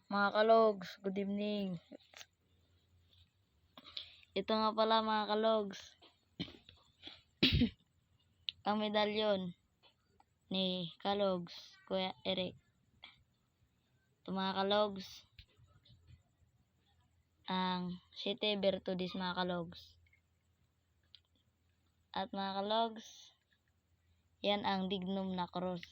Mga kalogs, good evening. Ito nga pala mga kalogs, ang medalyon ni Kalogs, Kuya Eric. Ito mga kalogs, ang Siete Virtudes mga kalogs. At mga kalogs, yan ang dignum na cross.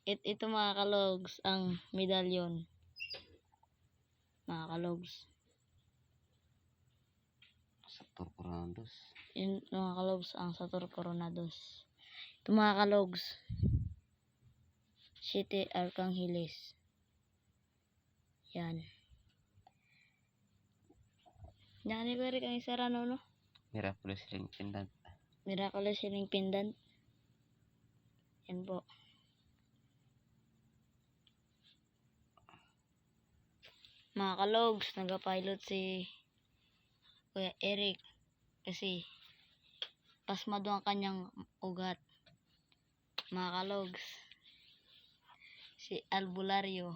Ito mga kalogs, ang medalyon. Mga kalogs. Sator Coronados. Yun mga kalogs, ang Sator Coronados. Ito mga kalogs, Siete Arcangheles. Yan. Yan ni Kuya Rick ang isa rano, no? Miraculous Ring Pendant. Miraculous Ring Pendant. Yan po. Mga kalogs, nagpa-pilot si Kuya Eric kasi pasmado ang kanyang ugat. Mga kalogs, si Albularyo,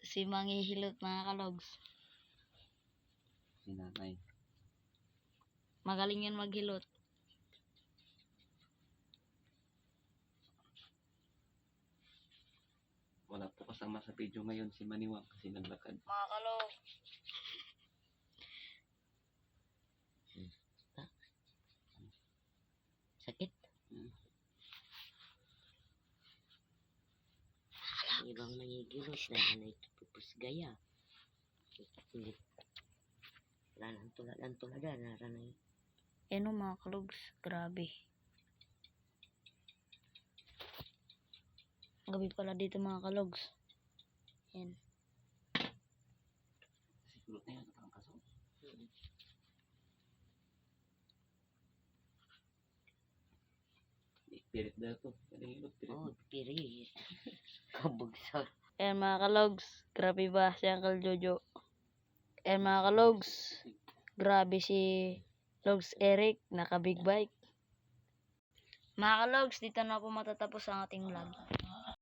si Manghihilot mga kalogs. Si Nanay. Magaling yan maghilot. Wala po kasama sa video ngayon si Maniwang kasi naglakad. Mga kalogs, Sakit? Ibang nangigilot na ano ito pupus gaya. Wala nang tulad-tulad na ranay. ano mga kalogs, grabe. Gabi pala dito mga kalogs. Yan. Siguro na yan ang kaso. Pirit daw to. Oh, pirit. Kabugsak. Ayan mga kalogs, grabe ba si Uncle Jojo? Ayan mga kalogs, grabe si Logs Eric, naka big bike. Mga kalogs, dito na po matatapos ang ating vlog.